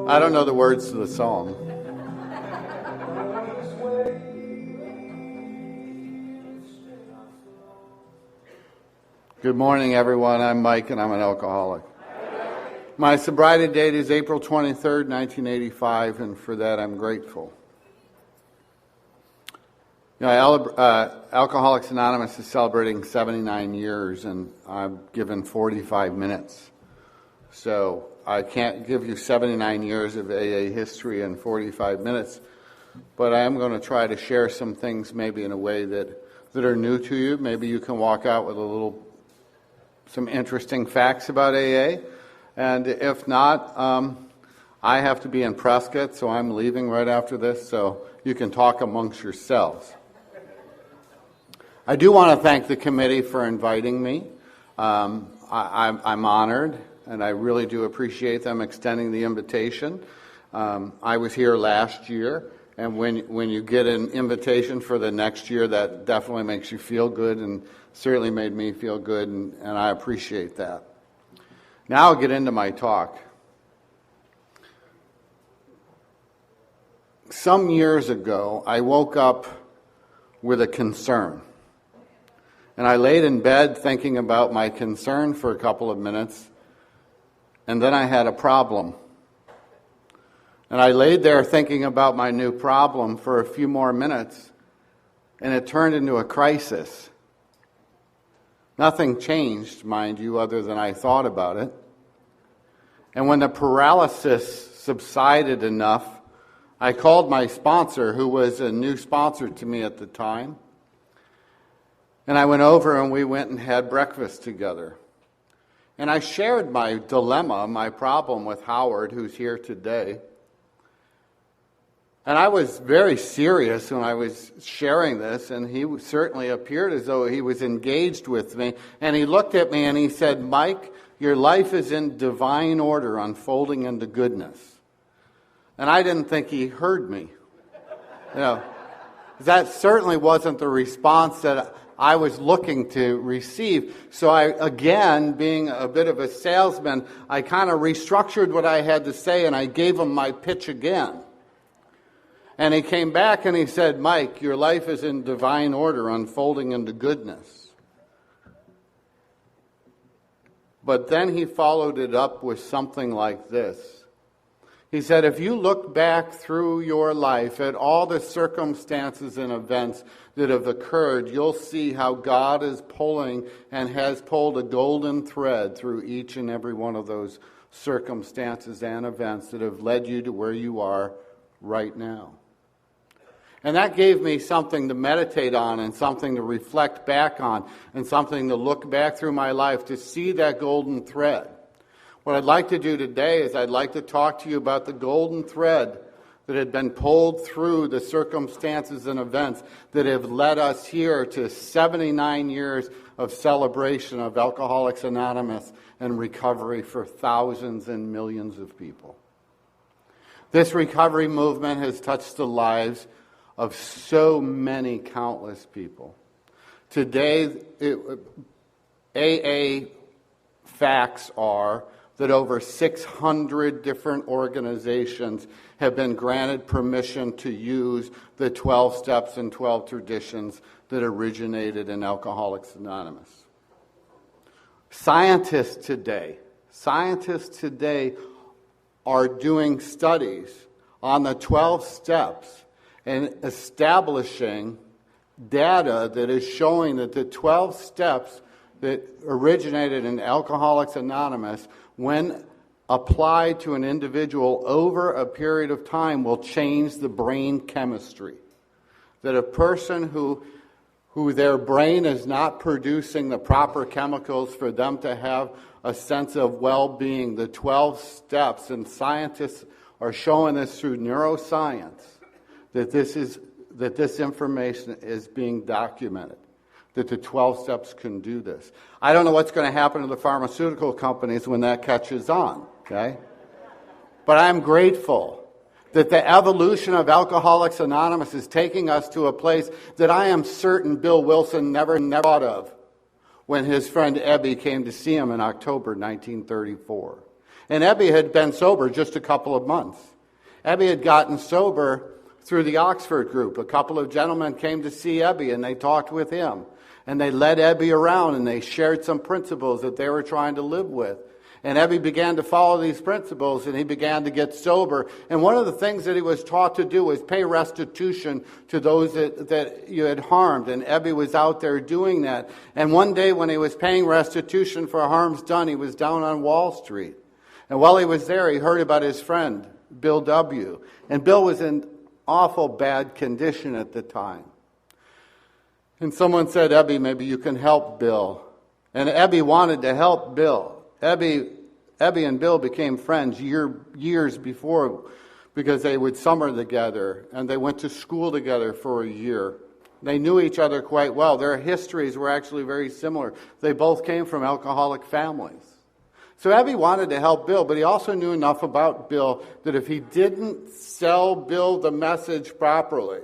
I don't know the words to the song. Good morning, everyone. I'm Mike, and I'm an alcoholic. My sobriety date is April 23rd, 1985, and for that I'm grateful. You know, Alcoholics Anonymous is celebrating 79 years, and I've given 45 minutes. So I can't give you 79 years of AA history in 45 minutes, but I am going to try to share some things maybe in a way that are new to you. Maybe you can walk out with some interesting facts about AA. And if not, I have to be in Prescott, so I'm leaving right after this, so you can talk amongst yourselves. I do want to thank the committee for inviting me. I'm honored, and I really do appreciate them extending the invitation. I was here last year, and when you get an invitation for the next year, that definitely makes you feel good, and certainly made me feel good, and I appreciate that. Now I'll get into my talk. Some years ago, I woke up with a concern. And I laid in bed thinking about my concern for a couple of minutes, and then I had a problem. And I laid there thinking about my new problem for a few more minutes, and it turned into a crisis. Nothing changed, mind you, other than I thought about it. And when the paralysis subsided enough, I called my sponsor, who was a new sponsor to me at the time. And I went over and we went and had breakfast together. And I shared my dilemma, my problem with Howard, who's here today. And I was very serious when I was sharing this, and he certainly appeared as though he was engaged with me. And he looked at me and he said, "Mike, your life is in divine order, unfolding into goodness." And I didn't think he heard me. You know, that certainly wasn't the response that I was looking to receive. So I, again, being a bit of a salesman, I kind of restructured what I had to say, and I gave him my pitch again. And he came back and he said, "Mike, your life is in divine order, unfolding into goodness." But then he followed it up with something like this. He said, "If you look back through your life at all the circumstances and events that have occurred, you'll see how God is pulling and has pulled a golden thread through each and every one of those circumstances and events that have led you to where you are right now." And that gave me something to meditate on and something to reflect back on and something to look back through my life to see that golden thread. What I'd like to do today is I'd like to talk to you about the golden thread that had been pulled through the circumstances and events that have led us here to 79 years of celebration of Alcoholics Anonymous and recovery for thousands and millions of people. This recovery movement has touched the lives of so many countless people. Today, AA facts are that over 600 different organizations have been granted permission to use the 12 steps and 12 traditions that originated in Alcoholics Anonymous. Scientists today are doing studies on the 12 steps and establishing data that is showing that the 12 steps that originated in Alcoholics Anonymous, when applied to an individual over a period of time, will change the brain chemistry. That a person who their brain is not producing the proper chemicals for them to have a sense of well-being, the 12 steps, and scientists are showing this through neuroscience, that this information is being documented, that the 12 steps can do this. I don't know what's going to happen to the pharmaceutical companies when that catches on, okay? But I'm grateful that the evolution of Alcoholics Anonymous is taking us to a place that I am certain Bill Wilson never thought of. when his friend Ebbie came to see him in October 1934. And Ebbie had been sober just a couple of months. Ebbie had gotten sober through the Oxford group. A couple of gentlemen came to see Ebbie, and they talked with him. And they led Ebbie around, and they shared some principles that they were trying to live with. And Ebbie began to follow these principles, and he began to get sober. And one of the things that he was taught to do was pay restitution to those that you had harmed. And Ebbie was out there doing that. And one day when he was paying restitution for harms done, he was down on Wall Street. And while he was there, he heard about his friend, Bill W. And Bill was in awful bad condition at the time. And someone said, Ebbie, maybe you can help Bill. And Ebbie wanted to help Bill. Ebbie and Bill became friends years before because they would summer together and they went to school together for a year. They knew each other quite well. Their histories were actually very similar. They both came from alcoholic families. So Ebbie wanted to help Bill, but he also knew enough about Bill that if he didn't sell Bill the message properly,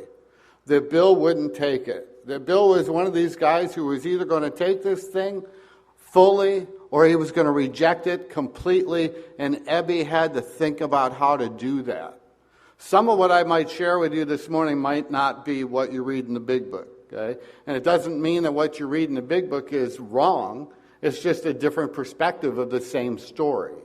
that Bill wouldn't take it. That Bill was one of these guys who was either going to take this thing fully or he was going to reject it completely, and Ebbie had to think about how to do that. Some of what I might share with you this morning might not be what you read in the Big Book, okay? And it doesn't mean that what you read in the Big Book is wrong. It's just a different perspective of the same story.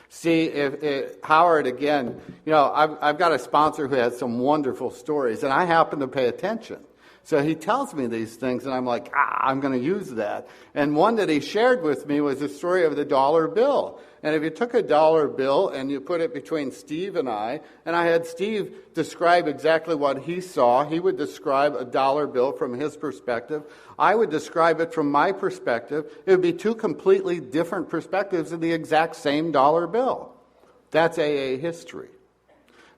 See, if Howard, again, I've got a sponsor who has some wonderful stories, and I happen to pay attention. So he tells me these things, and I'm like, I'm going to use that. And one that he shared with me was the story of the dollar bill. And if you took a dollar bill and you put it between Steve and I had Steve describe exactly what he saw. He would describe a dollar bill from his perspective. I would describe it from my perspective. It would be two completely different perspectives of the exact same dollar bill. That's AA history.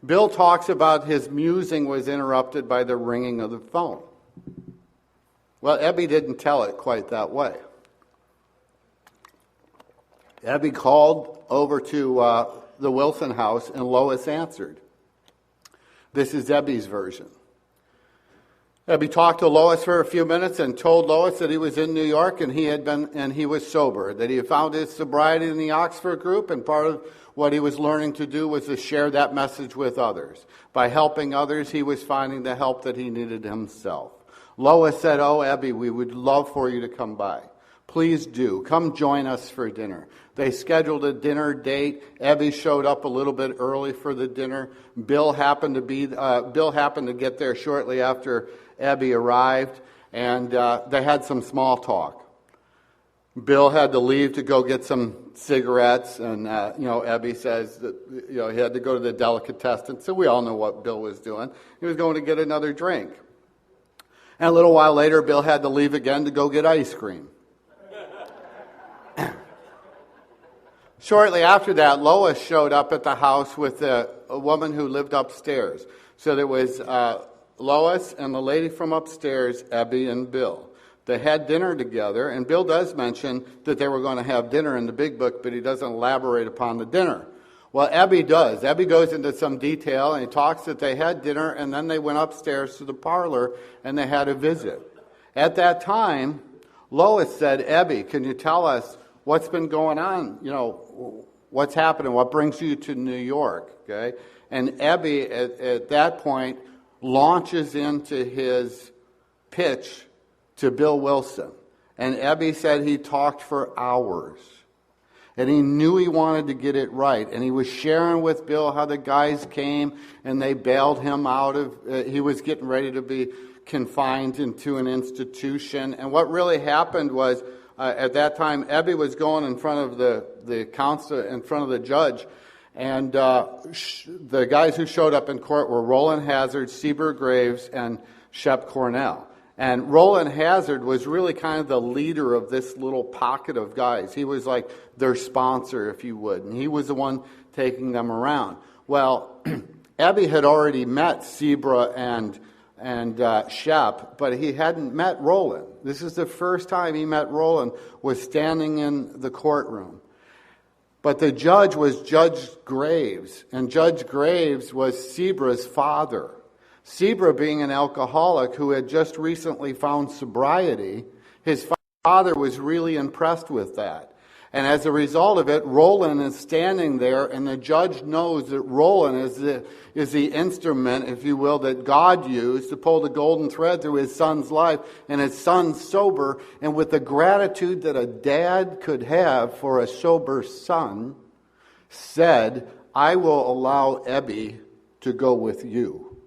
Bill talks about his musing was interrupted by the ringing of the phone. Well, Ebbie didn't tell it quite that way. Ebbie called over to the Wilson house, and Lois answered. This is Ebbie's version. Ebbie talked to Lois for a few minutes and told Lois that he was in New York and he was sober, that he had found his sobriety in the Oxford group, and part of what he was learning to do was to share that message with others. By helping others, he was finding the help that he needed himself. Lois said, "Oh, Ebbie, we would love for you to come by. Please do. Come join us for dinner." They scheduled a dinner date. Ebbie showed up a little bit early for the dinner. Bill happened to get there shortly after Ebbie arrived, and they had some small talk. Bill had to leave to go get some cigarettes, and Ebbie says that he had to go to the delicatessen. So we all know what Bill was doing. He was going to get another drink. And a little while later, Bill had to leave again to go get ice cream. Shortly after that, Lois showed up at the house with a woman who lived upstairs. So there was Lois and the lady from upstairs, Ebbie and Bill. They had dinner together, and Bill does mention that they were going to have dinner in the Big Book, but he doesn't elaborate upon the dinner. Well, Ebbie does. Ebbie goes into some detail, and he talks that they had dinner, and then they went upstairs to the parlor, and they had a visit. At that time, Lois said, "Ebbie, can you tell us what's been going on? What's happening? What brings you to New York?" Okay? And Ebbie, at that point, launches into his pitch to Bill Wilson. And Ebbie said he talked for hours. And he knew he wanted to get it right. And he was sharing with Bill how the guys came and they bailed him out of, he was getting ready to be confined into an institution. And what really happened was, at that time, Ebbie was going in front of the counsel, in front of the judge. And the guys who showed up in court were Roland Hazard, Seaber Graves, and Shep Cornell. And Roland Hazard was really kind of the leader of this little pocket of guys. He was like their sponsor, if you would. And he was the one taking them around. Well, Ebbie had already met Sebra and Shep, but he hadn't met Roland. This is the first time he met Roland, was standing in the courtroom. But the judge was Judge Graves, and Judge Graves was Sebra's father. Sebra, being an alcoholic who had just recently found sobriety, his father was really impressed with that. And as a result of it, Roland is standing there, and the judge knows that Roland is the instrument, if you will, that God used to pull the golden thread through his son's life, and his son's sober. And with the gratitude that a dad could have for a sober son, said, I will allow Ebbie to go with you.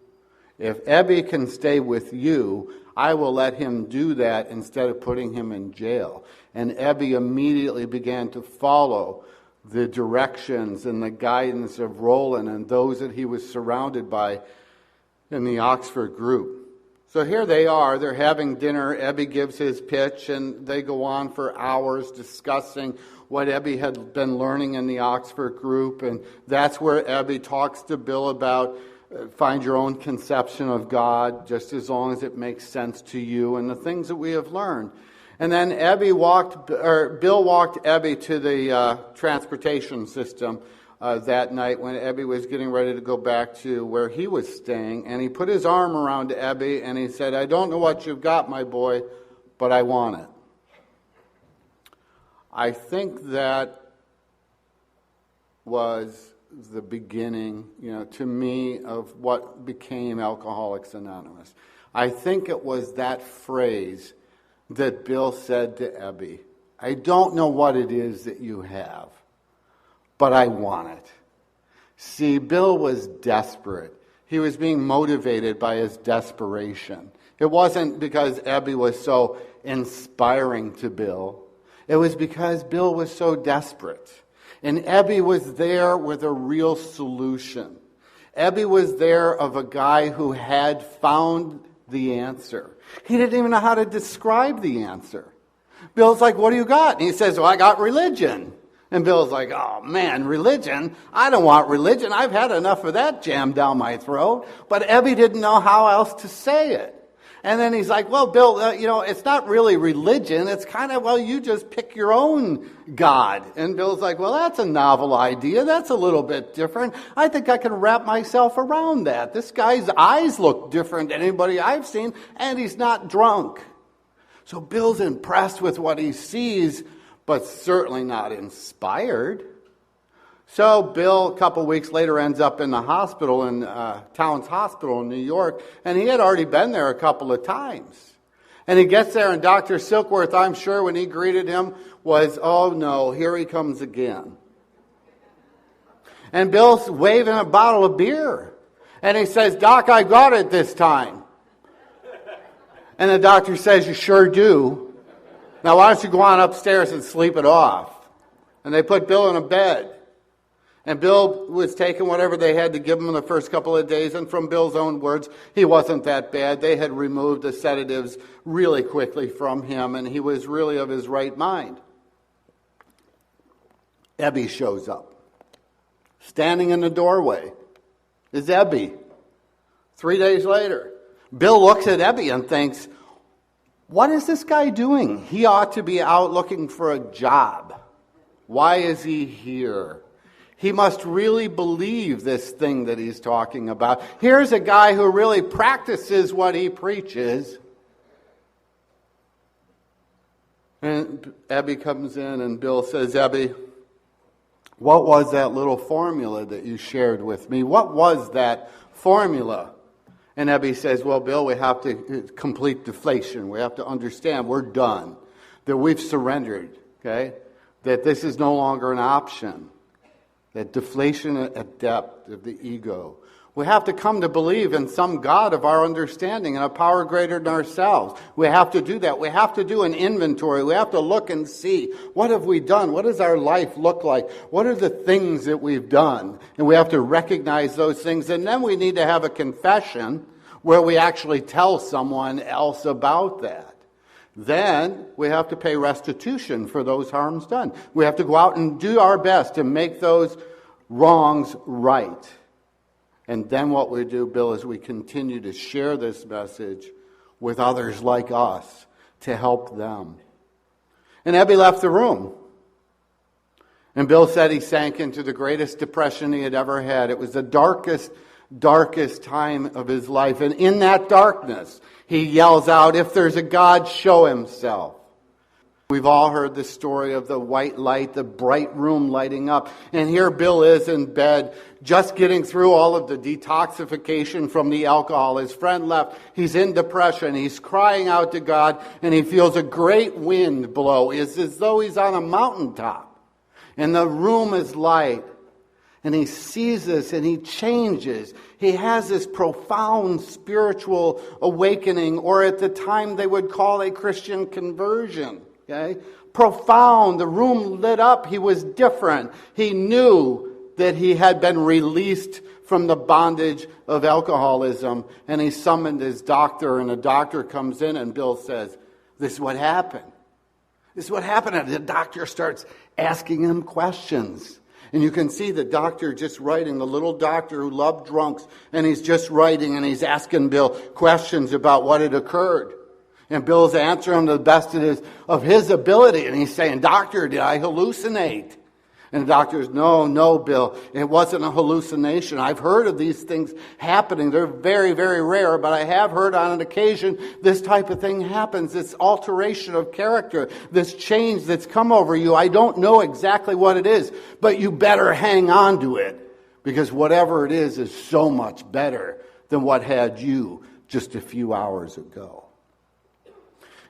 If Ebbie can stay with you, I will let him do that instead of putting him in jail. And Ebbie immediately began to follow the directions and the guidance of Roland and those that he was surrounded by in the Oxford group. So here they are, they're having dinner. Ebbie gives his pitch, and they go on for hours discussing what Ebbie had been learning in the Oxford group. And that's where Ebbie talks to Bill about find your own conception of God, just as long as it makes sense to you, and the things that we have learned. And then Bill walked Ebbie to the transportation system that night when Ebbie was getting ready to go back to where he was staying. And he put his arm around Ebbie and he said, I don't know what you've got, my boy, but I want it. I think that was the beginning, to me, of what became Alcoholics Anonymous. I think it was that phrase that Bill said to Ebbie, I don't know what it is that you have, but I want it. See, Bill was desperate. He was being motivated by his desperation. It wasn't because Ebbie was so inspiring to Bill. It was because Bill was so desperate. And Ebbie was there with a real solution. Ebbie was there of a guy who had found the answer. He didn't even know how to describe the answer. Bill's like, what do you got? And he says, well, I got religion. And Bill's like, oh man, religion? I don't want religion. I've had enough of that jammed down my throat. But Ebbie didn't know how else to say it. And then he's like, well, Bill, it's not really religion. It's kind of, well, you just pick your own God. And Bill's like, well, that's a novel idea. That's a little bit different. I think I can wrap myself around that. This guy's eyes look different than anybody I've seen, and he's not drunk. So Bill's impressed with what he sees, but certainly not inspired. So Bill, a couple weeks later, ends up in the hospital, in Towns Hospital in New York, and he had already been there a couple of times. And he gets there, and Dr. Silkworth, I'm sure when he greeted him, was, oh no, here he comes again. And Bill's waving a bottle of beer. And he says, Doc, I got it this time. And the doctor says, you sure do. Now why don't you go on upstairs and sleep it off? And they put Bill in a bed. And Bill was taking whatever they had to give him in the first couple of days. And from Bill's own words, he wasn't that bad. They had removed the sedatives really quickly from him, and he was really of his right mind. Ebbie shows up. Standing in the doorway is Ebbie. 3 days later, Bill looks at Ebbie and thinks, what is this guy doing? He ought to be out looking for a job. Why is he here? He must really believe this thing that he's talking about. Here's a guy who really practices what he preaches. And Ebbie comes in and Bill says, Ebbie, what was that little formula that you shared with me? What was that formula? And Ebbie says, well, Bill, we have to complete deflation. We have to understand we're done, that we've surrendered, okay? That this is no longer an option. That deflation at depth of the ego. We have to come to believe in some God of our understanding and a power greater than ourselves. We have to do that. We have to do an inventory. We have to look and see, what have we done? What does our life look like? What are the things that we've done? And we have to recognize those things. And then we need to have a confession where we actually tell someone else about that. Then we have to pay restitution for those harms done. We have to go out and do our best to make those wrongs right. And then what we do, Bill, is we continue to share this message with others like us to help them. And Ebbie left the room. And Bill said he sank into the greatest depression he had ever had. It was the darkest time of his life. And in that darkness, he yells out, if there's a God, show himself. We've all heard the story of the white light, the bright room lighting up. And here Bill is in bed, just getting through all of the detoxification from the alcohol. His friend left. He's in depression. He's crying out to God, and he feels a great wind blow. It's as though he's on a mountaintop. And the room is light. And he sees this and he changes. He has this profound spiritual awakening, or at the time they would call a Christian conversion. Okay? Profound. The room lit up. He was different. He knew that he had been released from the bondage of alcoholism. And he summoned his doctor, and the doctor comes in, and Bill says, "This is what happened. This is what happened." And the doctor starts asking him questions. And you can see the doctor just writing, the little doctor who loved drunks, and he's just writing, and he's asking Bill questions about what had occurred. And Bill's answering to the best of his ability. And he's saying, "Doctor, did I hallucinate?" And the doctor's, no, Bill, it wasn't a hallucination. I've heard of these things happening. They're very, very rare, but I have heard on an occasion this type of thing happens. This alteration of character, this change that's come over you. I don't know exactly what it is, but you better hang on to it, because whatever it is so much better than what had you just a few hours ago.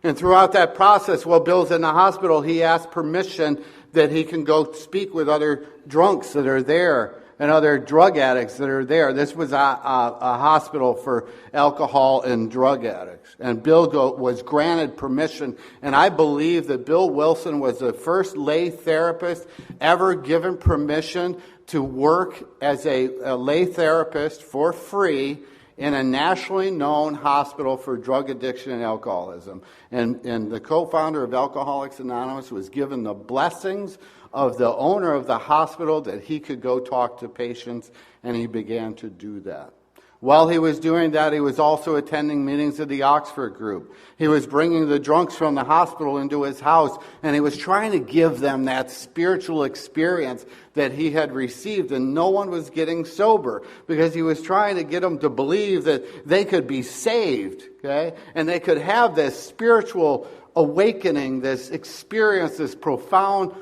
And throughout that process, while Bill's in the hospital, he asked permission that he can go speak with other drunks that are there and other drug addicts that are there. This was a hospital for alcohol and drug addicts. And Bill was granted permission. And I believe that Bill Wilson was the first lay therapist ever given permission to work as a lay therapist for free in a nationally known hospital for drug addiction and alcoholism. And the co-founder of Alcoholics Anonymous was given the blessings of the owner of the hospital that he could go talk to patients, and he began to do that. While he was doing that, he was also attending meetings of the Oxford group. He was bringing the drunks from the hospital into his house, and he was trying to give them that spiritual experience that he had received, and no one was getting sober because he was trying to get them to believe that they could be saved, okay? And they could have this spiritual awakening, this experience, this profound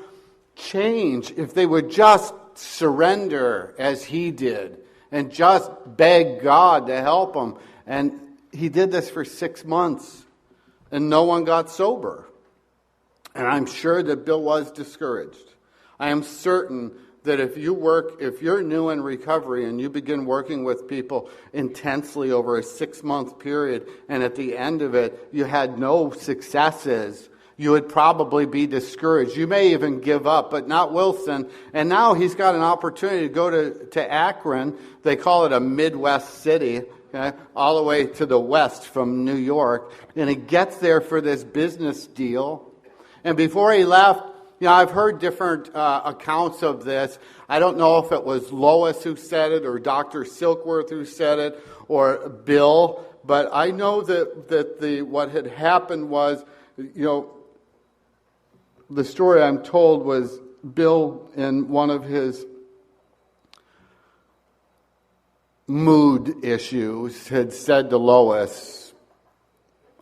change if they would just surrender as he did. And just beg God to help him. And he did this for 6 months. And no one got sober. And I'm sure that Bill was discouraged. I am certain that if you're new in recovery and you begin working with people intensely over a 6-month period, and at the end of it you had no successes, you would probably be discouraged. You may even give up, but not Wilson. And now he's got an opportunity to go to Akron. They call it a Midwest city, okay, all the way to the west from New York. And he gets there for this business deal. And before he left, I've heard different accounts of this. I don't know if it was Lois who said it, or Dr. Silkworth who said it, or Bill. But I know that what had happened was, the story I'm told was Bill, in one of his mood issues, had said to Lois,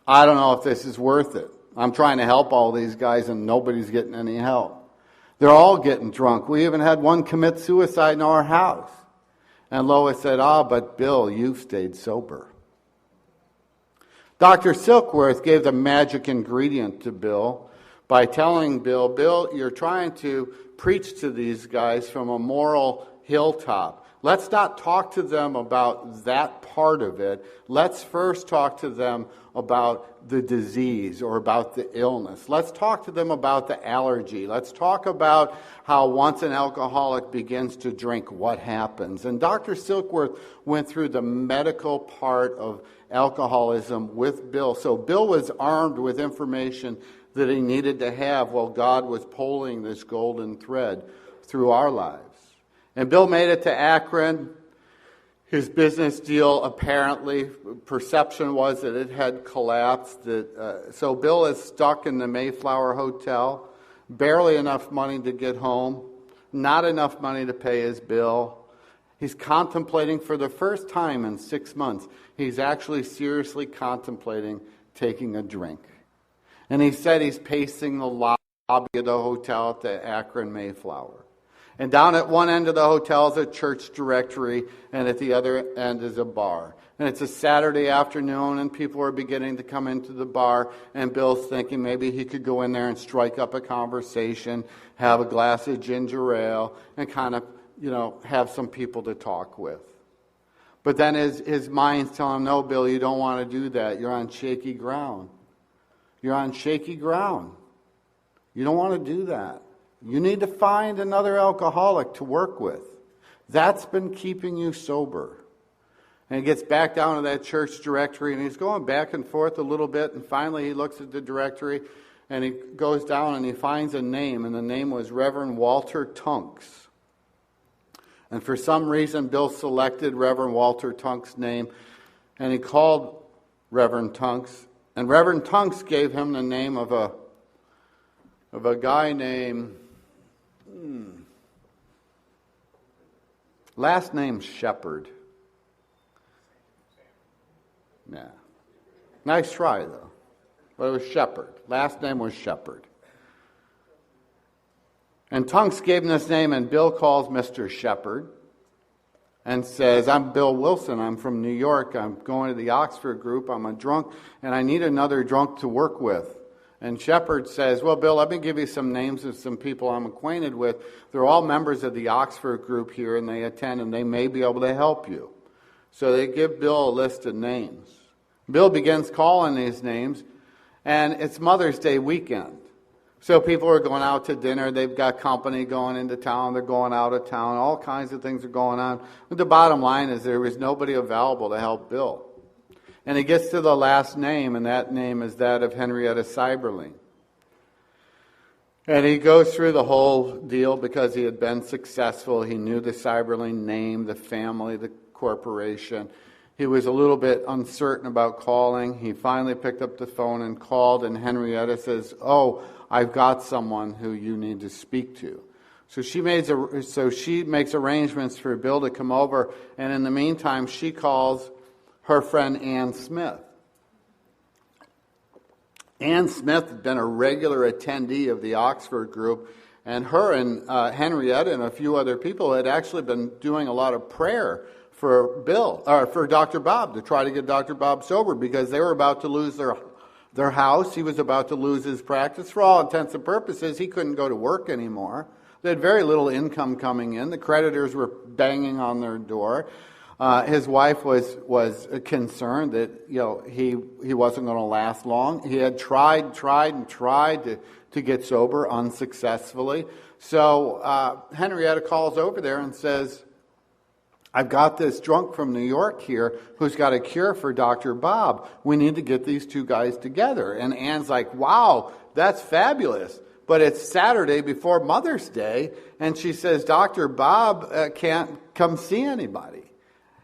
"I don't know if this is worth it. I'm trying to help all these guys and nobody's getting any help. They're all getting drunk. We even had one commit suicide in our house." And Lois said, "But Bill, you've stayed sober." Dr. Silkworth gave the magic ingredient to Bill by telling Bill, you're trying to preach to these guys from a moral hilltop. Let's not talk to them about that part of it. Let's first talk to them about the disease or about the illness. Let's talk to them about the allergy. Let's talk about how once an alcoholic begins to drink, what happens. And Dr. Silkworth went through the medical part of alcoholism with Bill. So Bill was armed with information that he needed to have while God was pulling this golden thread through our lives. And Bill made it to Akron. His business deal, apparently, perception was that it had collapsed. So Bill is stuck in the Mayflower Hotel, barely enough money to get home, not enough money to pay his bill. He's contemplating for the first time in 6 months, he's actually seriously contemplating taking a drink. And he said he's pacing the lobby of the hotel at the Akron Mayflower. And down at one end of the hotel is a church directory, and at the other end is a bar. And it's a Saturday afternoon, and people are beginning to come into the bar, and Bill's thinking maybe he could go in there and strike up a conversation, have a glass of ginger ale, and kind of, have some people to talk with. But then his mind's telling him, no, Bill, you don't want to do that. You're on shaky ground. You're on shaky ground. You don't want to do that. You need to find another alcoholic to work with. That's been keeping you sober. And he gets back down to that church directory, and he's going back and forth a little bit, and finally he looks at the directory, and he goes down and he finds a name, and the name was Reverend Walter Tunks. And for some reason, Bill selected Reverend Walter Tunks' name, and he called Reverend Tunks, and Reverend Tunks gave him the name of a guy named, last name Shepherd. Yeah. Nice try, though. But it was Shepherd. Last name was Shepherd. And Tunks gave him this name, and Bill calls Mr. Shepherd and says, I'm Bill Wilson. I'm from New York. I'm going to the Oxford group. I'm a drunk, and I need another drunk to work with. And Shepherd says, well, Bill, let me give you some names of some people I'm acquainted with. They're all members of the Oxford group here, and they attend, and they may be able to help you. So they give Bill a list of names. Bill begins calling these names, and it's Mother's Day weekend. So people are going out to dinner. They've got company going into town. They're going out of town. All kinds of things are going on. But the bottom line is there was nobody available to help Bill. And he gets to the last name, and that name is that of Henrietta Seiberling. And he goes through the whole deal because he had been successful. He knew the Seiberling name, the family, the corporation. He was a little bit uncertain about calling. He finally picked up the phone and called, and Henrietta says, oh, I've got someone who you need to speak to. So she makes arrangements for Bill to come over, and in the meantime, she calls her friend Ann Smith. Ann Smith had been a regular attendee of the Oxford group, and her and Henrietta and a few other people had actually been doing a lot of prayer for Dr. Bob, to try to get Dr. Bob sober, because they were about to lose their house. He was about to lose his practice. For all intents and purposes, he couldn't go to work anymore. They had very little income coming in. The creditors were banging on their door. His wife was concerned that he wasn't going to last long. He had tried to get sober unsuccessfully. So Henrietta calls over there and says, I've got this drunk from New York here who's got a cure for Dr. Bob. We need to get these two guys together. And Ann's like, wow, that's fabulous. But it's Saturday before Mother's Day, and she says Dr. Bob can't come see anybody.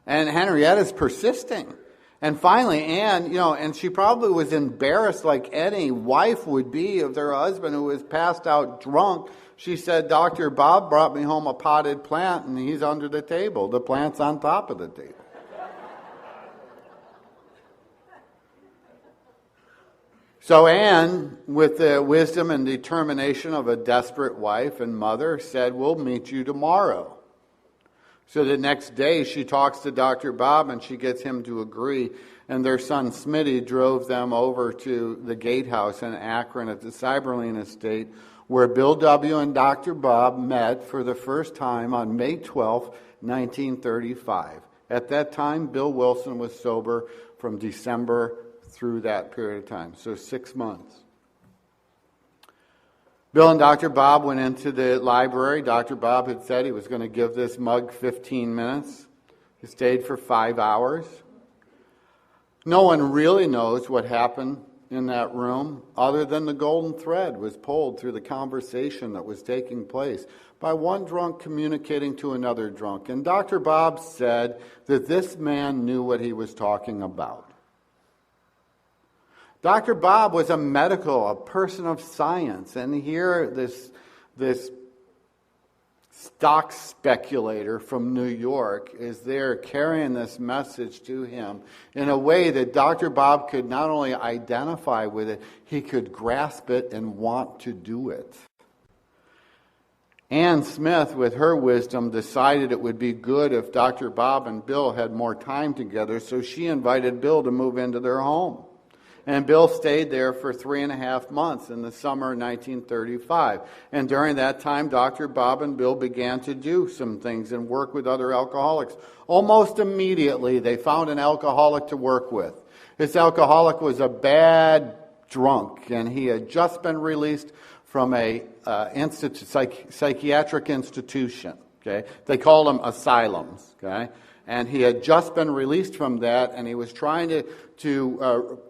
And Henrietta's persisting. And finally, Ann, and she probably was embarrassed like any wife would be of their husband who was passed out drunk. She said, Dr. Bob brought me home a potted plant, and he's under the table. The plant's on top of the table. So Ann, with the wisdom and determination of a desperate wife and mother, said, we'll meet you tomorrow. So the next day, she talks to Dr. Bob, and she gets him to agree. And their son, Smitty, drove them over to the gatehouse in Akron at the Seiberling estate, where Bill W. and Dr. Bob met for the first time on May 12, 1935. At that time, Bill Wilson was sober from December through that period of time, so 6 months. Bill and Dr. Bob went into the library. Dr. Bob had said he was going to give this mug 15 minutes. He stayed for 5 hours. No one really knows what happened in that room other than the golden thread was pulled through the conversation that was taking place by one drunk communicating to another drunk. And Dr. Bob said that this man knew what he was talking about. Dr. Bob was a person of science, and here this stock speculator from New York, is there carrying this message to him in a way that Dr. Bob could not only identify with it, he could grasp it and want to do it. Ann Smith, with her wisdom, decided it would be good if Dr. Bob and Bill had more time together, so she invited Bill to move into their home. And Bill stayed there for 3.5 months in the summer of 1935. And during that time, Dr. Bob and Bill began to do some things and work with other alcoholics. Almost immediately, they found an alcoholic to work with. This alcoholic was a bad drunk, and he had just been released from a psychiatric institution. Okay, they called them asylums. Okay, and he had just been released from that, and he was trying to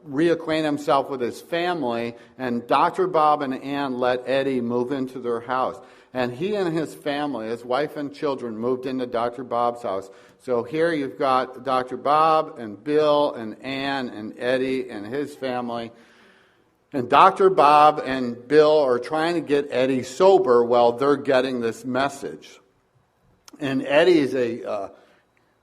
reacquaint himself with his family. And Dr. Bob and Ann let Eddie move into their house, and he and his family, his wife and children, moved into Dr. Bob's house. So here you've got Dr. Bob and Bill and Ann and Eddie and his family. And Dr. Bob and Bill are trying to get Eddie sober while they're getting this message. And Eddie's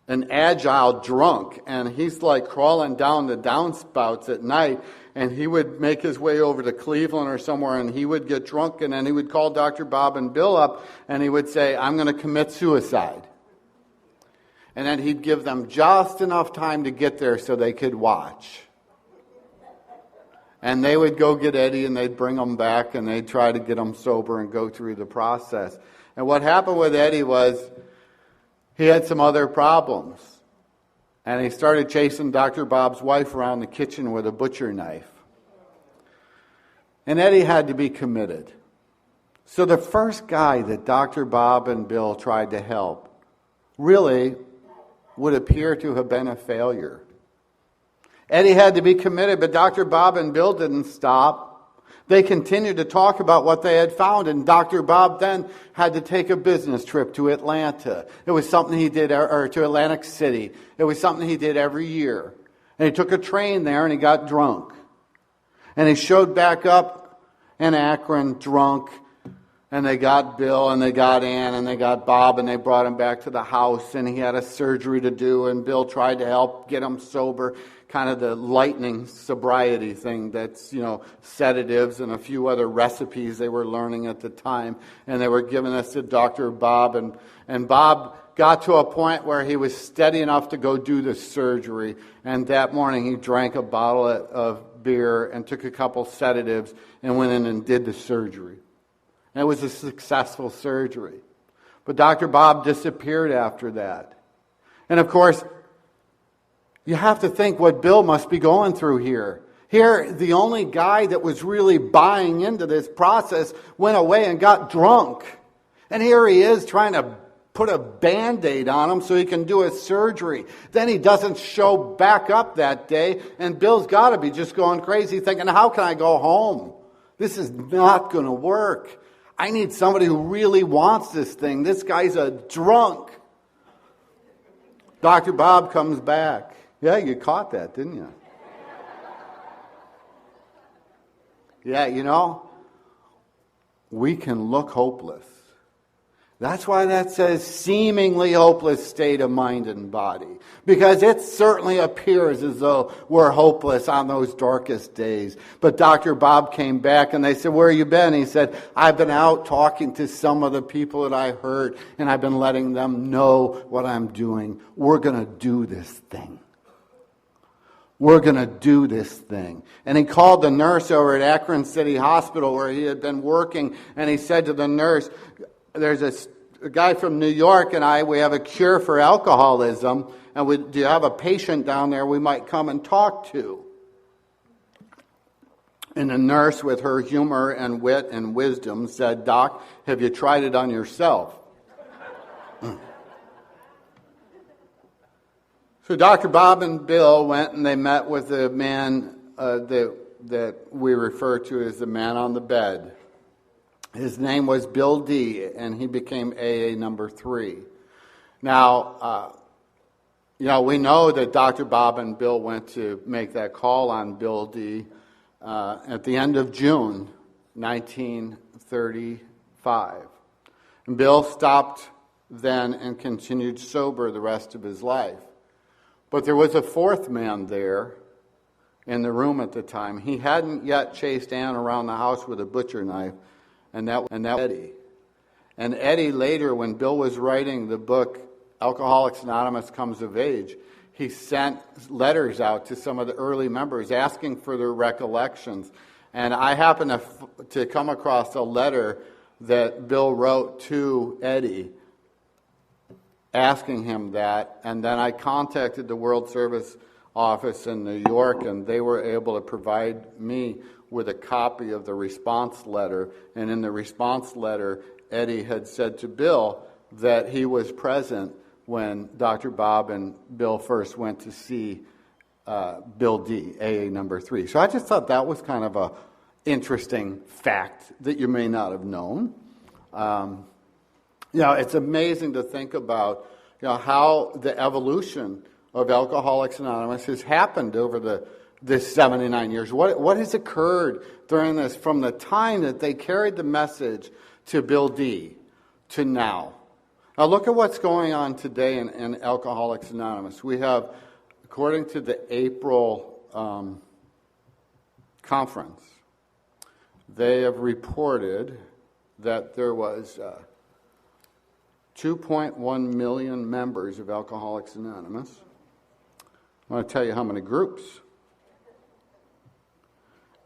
an agile drunk, and he's like crawling down the downspouts at night, and he would make his way over to Cleveland or somewhere, and he would get drunk, and then he would call Dr. Bob and Bill up, and he would say, "I'm going to commit suicide." And then he'd give them just enough time to get there so they could watch. And they would go get Eddie, and they'd bring him back, and they'd try to get him sober and go through the process. And what happened with Eddie was he had some other problems. And he started chasing Dr. Bob's wife around the kitchen with a butcher knife. And Eddie had to be committed. So the first guy that Dr. Bob and Bill tried to help really would appear to have been a failure. Eddie had to be committed, but Dr. Bob and Bill didn't stop. They continued to talk about what they had found, and Dr. Bob then had to take a business trip to Atlanta. It was something he did, or to Atlantic City. It was something he did every year. And he took a train there, and he got drunk. And he showed back up in Akron drunk, and they got Bill, and they got Ann, and they got Bob, and they brought him back to the house, and he had a surgery to do, and Bill tried to help get him sober. Kind of the lightning sobriety thing that's, sedatives and a few other recipes they were learning at the time. And they were giving this to Dr. Bob. And Bob got to a point where he was steady enough to go do the surgery. And that morning he drank a bottle of beer and took a couple sedatives and went in and did the surgery. And it was a successful surgery. But Dr. Bob disappeared after that. And of course, you have to think what Bill must be going through here. Here, the only guy that was really buying into this process went away and got drunk. And here he is trying to put a Band-Aid on him so he can do his surgery. Then he doesn't show back up that day, and Bill's got to be just going crazy thinking, how can I go home? This is not going to work. I need somebody who really wants this thing. This guy's a drunk. Dr. Bob comes back. Yeah, you caught that, didn't you? Yeah, we can look hopeless. That's why that says seemingly hopeless state of mind and body. Because it certainly appears as though we're hopeless on those darkest days. But Dr. Bob came back and they said, "Where have you been?" He said, "I've been out talking to some of the people that I heard, and I've been letting them know what I'm doing. We're going to do this thing. We're going to do this thing." And he called the nurse over at Akron City Hospital where he had been working, and he said to the nurse, "There's a guy from New York and we have a cure for alcoholism, and do you have a patient down there we might come and talk to?" And the nurse, with her humor and wit and wisdom, said, "Doc, have you tried it on yourself?" So Dr. Bob and Bill went and they met with the man that we refer to as the man on the bed. His name was Bill D., and he became AA number 3. Now, we know that Dr. Bob and Bill went to make that call on Bill D. At the end of June 1935. And Bill stopped then and continued sober the rest of his life. But there was a fourth man there in the room at the time. He hadn't yet chased Ann around the house with a butcher knife, and that was Eddie. And Eddie later, when Bill was writing the book Alcoholics Anonymous Comes of Age, he sent letters out to some of the early members asking for their recollections. And I happened to come across a letter that Bill wrote to Eddie asking him that. And then I contacted the World Service office in New York, and they were able to provide me with a copy of the response letter. And in the response letter, Eddie had said to Bill that he was present when Dr. Bob and Bill first went to see Bill D, AA number 3. So I just thought that was kind of a interesting fact that you may not have known. It's amazing to think about how the evolution of Alcoholics Anonymous has happened over this 79 years. What has occurred during this, from the time that they carried the message to Bill D to now? Now look at what's going on today in Alcoholics Anonymous. We have, according to the April conference, they have reported that there was 2.1 million members of Alcoholics Anonymous. I want to tell you how many groups.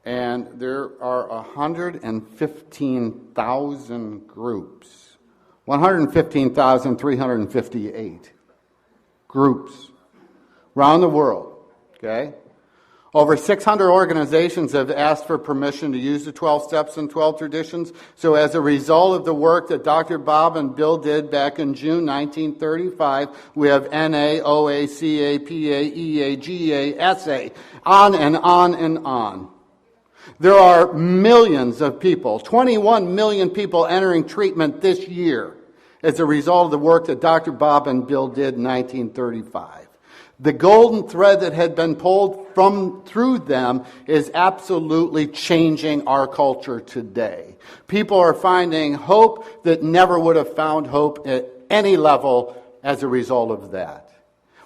And there are 115,000 groups. 115,358 groups around the world, okay? Over 600 organizations have asked for permission to use the 12 steps and 12 traditions. So as a result of the work that Dr. Bob and Bill did back in June 1935, we have NA, OA, CA, PA, EA, GA, SA, on and on and on. There are millions of people, 21 million people entering treatment this year as a result of the work that Dr. Bob and Bill did in 1935. The golden thread that had been pulled through them is absolutely changing our culture today. People are finding hope that never would have found hope at any level as a result of that.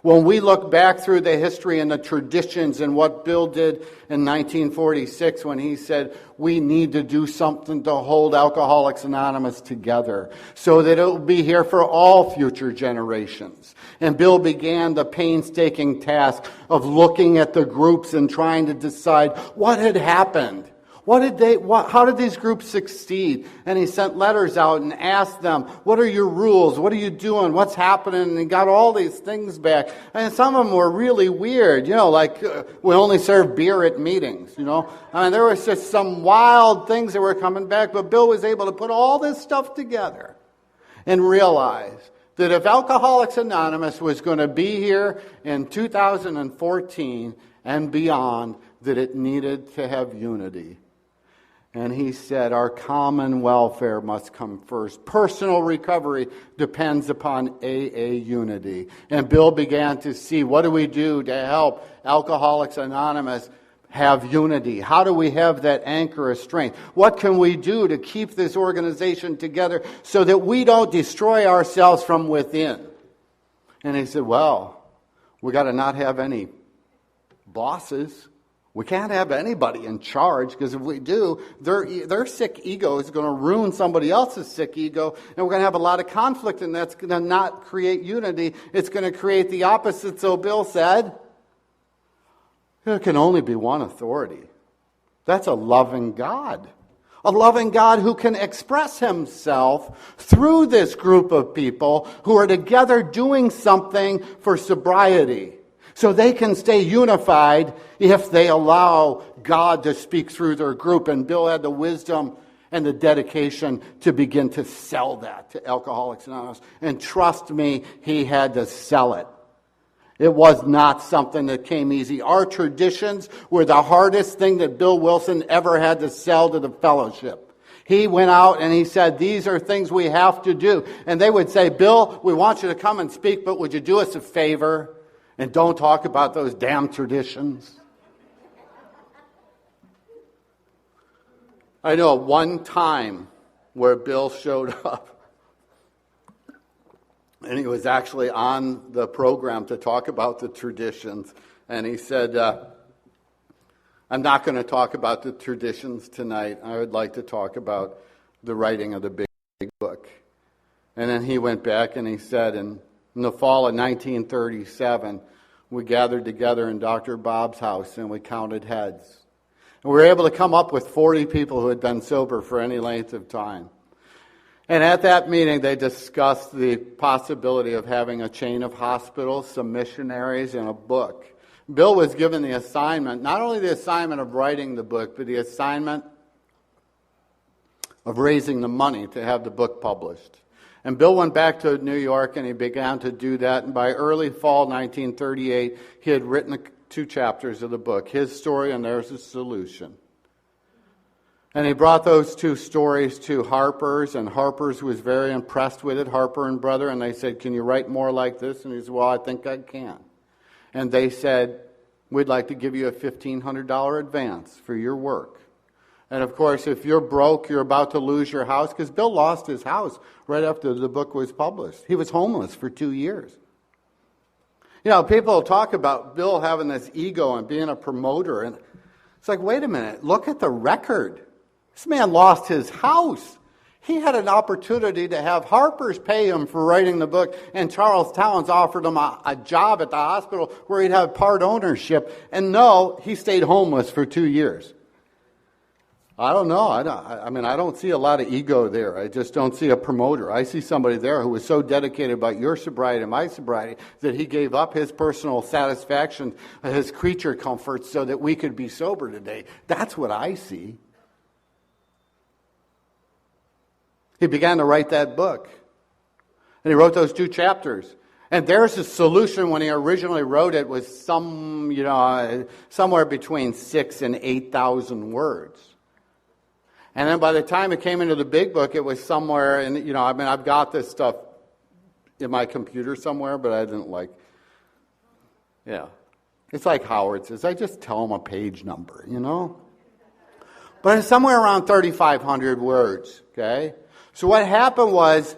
When we look back through the history and the traditions and what Bill did in 1946 when he said, we need to do something to hold Alcoholics Anonymous together so that it will be here for all future generations. And Bill began the painstaking task of looking at the groups and trying to decide what had happened. How did these groups succeed? And he sent letters out and asked them, what are your rules? What are you doing? What's happening? And he got all these things back. And some of them were really weird, like we only serve beer at meetings, I mean, there was just some wild things that were coming back, but Bill was able to put all this stuff together and realize that if Alcoholics Anonymous was going to be here in 2014 and beyond, that it needed to have unity. And he said, our common welfare must come first. Personal recovery depends upon AA unity. And Bill began to see, what do we do to help Alcoholics Anonymous have unity? How do we have that anchor of strength? What can we do to keep this organization together so that we don't destroy ourselves from within? And he said, well, we got to not have any bosses. We can't have anybody in charge, because if we do, their sick ego is going to ruin somebody else's sick ego, and we're going to have a lot of conflict, and that's going to not create unity. It's going to create the opposite. So Bill said, there can only be one authority. That's a loving God. A loving God who can express himself through this group of people who are together doing something for sobriety. So they can stay unified if they allow God to speak through their group. And Bill had the wisdom and the dedication to begin to sell that to Alcoholics Anonymous. And trust me, he had to sell it. It was not something that came easy. Our traditions were the hardest thing that Bill Wilson ever had to sell to the fellowship. He went out and he said, these are things we have to do. And they would say, Bill, we want you to come and speak, but would you do us a favor? And don't talk about those damn traditions. I know one time where Bill showed up And he was actually on the program to talk about the traditions. And he said, I'm not going to talk about the traditions tonight. I would like to talk about the writing of the big book. And then he went back and he said, in the fall of 1937, we gathered together in Dr. Bob's house and we counted heads. And we were able to come up with 40 people who had been sober for any length of time. And at that meeting, they discussed the possibility of having a chain of hospitals, some missionaries, and a book. Bill was given the assignment, not only the assignment of writing the book, but the assignment of raising the money to have the book published. And Bill went back to New York and he began to do that. And by early fall 1938, he had written 2 chapters of the book, His Story and There's a Solution. And he brought those 2 stories to Harper's, and Harper's was very impressed with it, Harper and Brother, and they said, can you write more like this? And he said, well, I think I can. And they said, we'd like to give you a $1,500 advance for your work. And of course, if you're broke, you're about to lose your house, because Bill lost his house right after the book was published. He was homeless for 2 years. You know, people talk about Bill having this ego and being a promoter, and it's like, wait a minute, look at the record. This man lost his house. He had an opportunity to have Harper's pay him for writing the book, and Charles Towns offered him a job at the hospital where he'd have part ownership. And no, he stayed homeless for 2 years. I don't know. I don't see a lot of ego there. I just don't see a promoter. I see somebody there who was so dedicated about your sobriety and my sobriety that he gave up his personal satisfaction, his creature comforts, so that we could be sober today. That's what I see. He began to write that book. And he wrote those 2 chapters. And there's a solution. When he originally wrote it was somewhere between 6,000 and 8,000 words. And then by the time it came into the big book, it was somewhere, and I've got this stuff in my computer somewhere, but I didn't it's like Howard says, I just tell him a page number, But it's somewhere around 3,500 words, okay? So what happened was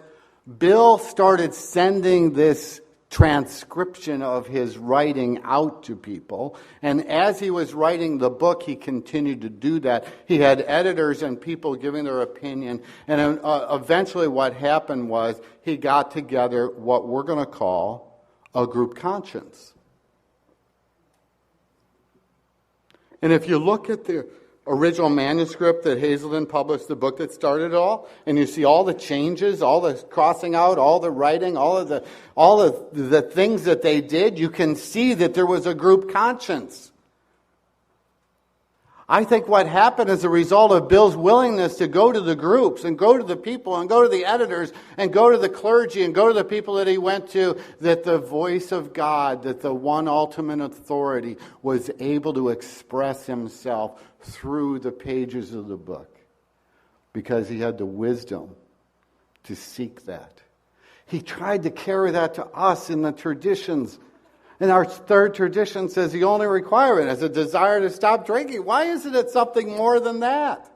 Bill started sending this transcription of his writing out to people. And as he was writing the book, he continued to do that. He had editors and people giving their opinion. And eventually what happened was he got together what we're going to call a group conscience. And if you look at the original manuscript that Hazelden published, the book that started it all, and you see all the changes, all the crossing out, all the writing, all of the things that they did, you can see that there was a group conscience. I think what happened as a result of Bill's willingness to go to the groups and go to the people and go to the editors and go to the clergy and go to the people that he went to, that the voice of God, that the one ultimate authority was able to express himself through the pages of the book, because he had the wisdom to seek that. He tried to carry that to us in the traditions. And our 3rd tradition says the only requirement is a desire to stop drinking. Why isn't it something more than that?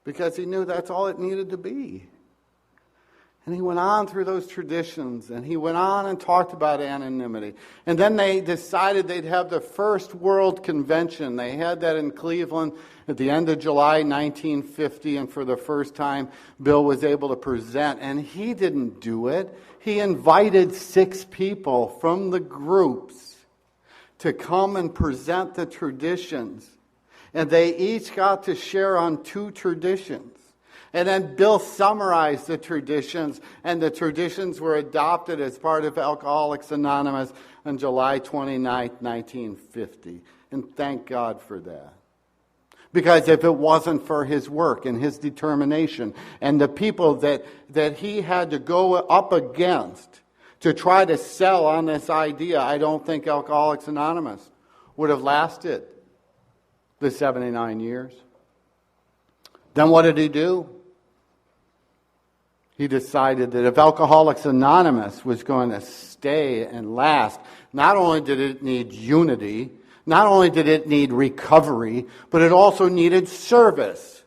Because he knew that's all it needed to be. And he went on through those traditions, and he went on and talked about anonymity. And then they decided they'd have the first World Convention. They had that in Cleveland at the end of July 1950, and for the first time, Bill was able to present. And he didn't do it. He invited 6 people from the groups to come and present the traditions. And they each got to share on 2 traditions. And then Bill summarized the traditions, and the traditions were adopted as part of Alcoholics Anonymous on July 29, 1950. And thank God for that. Because if it wasn't for his work and his determination and the people that he had to go up against to try to sell on this idea, I don't think Alcoholics Anonymous would have lasted the 79 years. Then what did he do? He decided that if Alcoholics Anonymous was going to stay and last, not only did it need unity, not only did it need recovery, but it also needed service.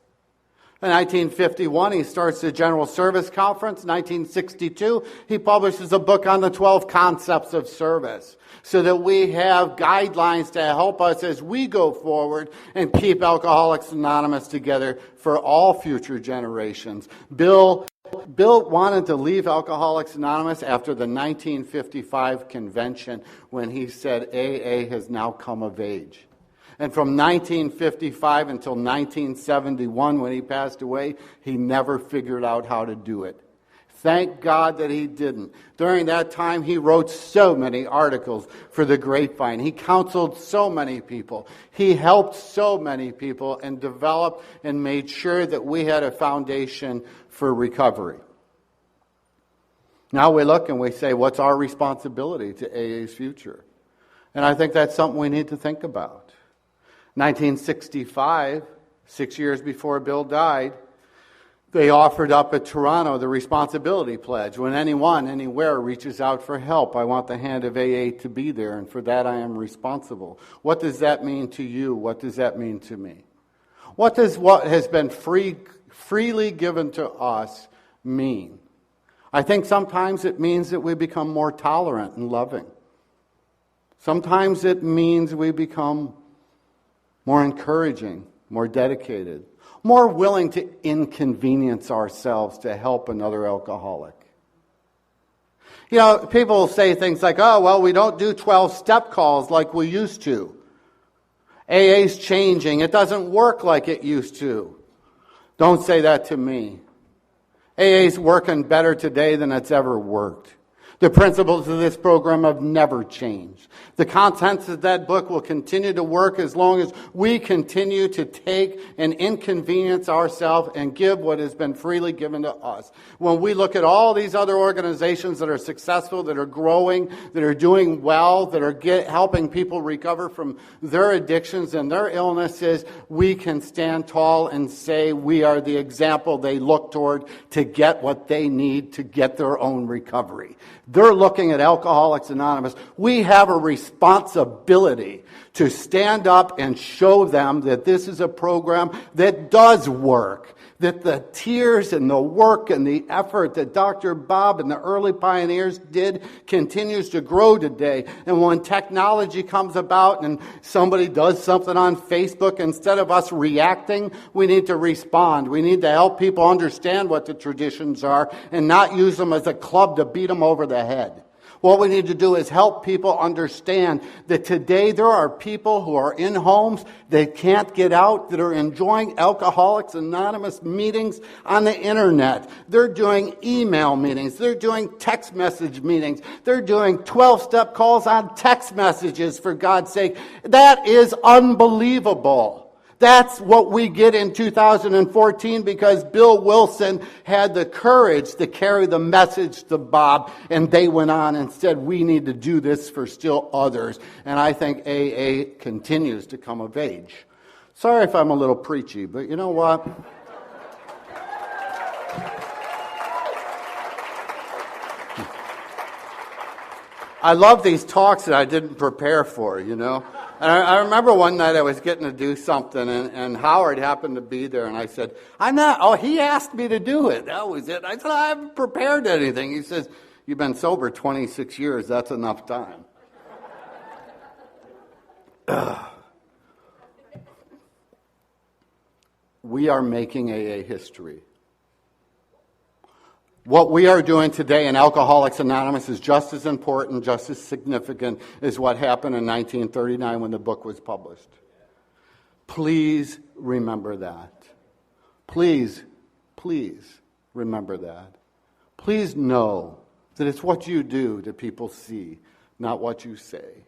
In 1951, he starts the General Service Conference. 1962, he publishes a book on the 12 concepts of service so that we have guidelines to help us as we go forward and keep Alcoholics Anonymous together for all future generations. Bill wanted to leave Alcoholics Anonymous after the 1955 convention when he said AA has now come of age. And from 1955 until 1971, when he passed away, he never figured out how to do it. Thank God that he didn't. During that time, he wrote so many articles for the Grapevine. He counseled so many people. He helped so many people and developed and made sure that we had a foundation for recovery. Now we look and we say, what's our responsibility to AA's future? And I think that's something we need to think about. 1965, 6 years before Bill died, they offered up at Toronto the responsibility pledge. When anyone, anywhere reaches out for help, I want the hand of AA to be there, and for that I am responsible. What does that mean to you? What does that mean to me? What does what has been freely given to us mean? I think sometimes it means that we become more tolerant and loving. Sometimes it means we become more encouraging, more dedicated, more willing to inconvenience ourselves to help another alcoholic. You know, people will say things like, oh, well, we don't do 12-step calls like we used to. AA's changing. It doesn't work like it used to. Don't say that to me. AA's working better today than it's ever worked. The principles of this program have never changed. The contents of that book will continue to work as long as we continue to take and inconvenience ourselves and give what has been freely given to us. When we look at all these other organizations that are successful, that are growing, that are doing well, that are helping people recover from their addictions and their illnesses, we can stand tall and say we are the example they look toward to get what they need to get their own recovery. They're looking at Alcoholics Anonymous. We have a responsibility to stand up and show them that this is a program that does work, that the tears and the work and the effort that Dr. Bob and the early pioneers did continues to grow today. And when technology comes about and somebody does something on Facebook, instead of us reacting, we need to respond. We need to help people understand what the traditions are and not use them as a club to beat them over the head. What we need to do is help people understand that today there are people who are in homes that can't get out, that are enjoying Alcoholics Anonymous meetings on the internet. They're doing email meetings. They're doing text message meetings. They're doing 12-step calls on text messages, for God's sake. That is unbelievable. That's what we get in 2014 because Bill Wilson had the courage to carry the message to Bob, and they went on and said, we need to do this for still others. And I think AA continues to come of age. Sorry if I'm a little preachy, but you know what? I love these talks that I didn't prepare for, you know. And I remember one night I was getting to do something, and Howard happened to be there, and I said, he asked me to do it. That was it. I said, I haven't prepared anything. He says, you've been sober 26 years. That's enough time. We are making AA history. What we are doing today in Alcoholics Anonymous is just as important, just as significant as what happened in 1939 when the book was published. Please remember that. Please remember that. Please know that it's what you do that people see, not what you say.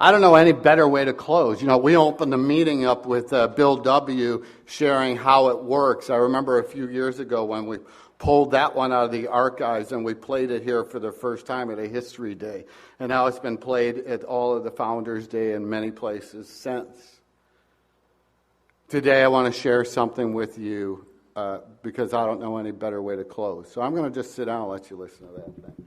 I don't know any better way to close. You know, we opened the meeting up with Bill W. sharing how it works. I remember a few years ago when we pulled that one out of the archives and we played it here for the first time at a History Day. And now it's been played at all of the Founders Day and many places since. Today I want to share something with you because I don't know any better way to close. So I'm going to just sit down and let you listen to that thing.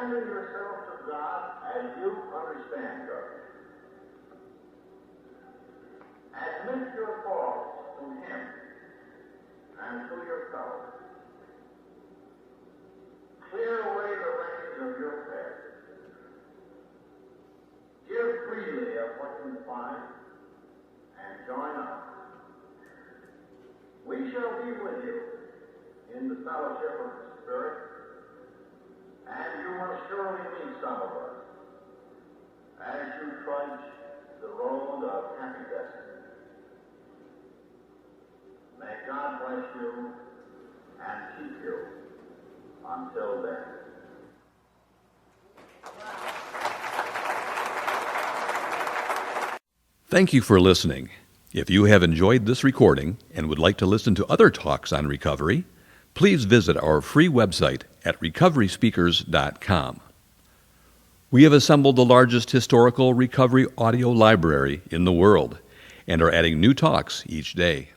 abandon yourself to God as you understand God. Admit your faults to Him and to yourself. Clear away the reins of your faith. Give freely of what you find and join us. We shall be with you in the fellowship of the Spirit, and you will surely meet some of us as you trudge the road of happy destiny. May God bless you and keep you until then. Thank you for listening. If you have enjoyed this recording and would like to listen to other talks on recovery, please visit our free website at recoveryspeakers.com. We have assembled the largest historical recovery audio library in the world and are adding new talks each day.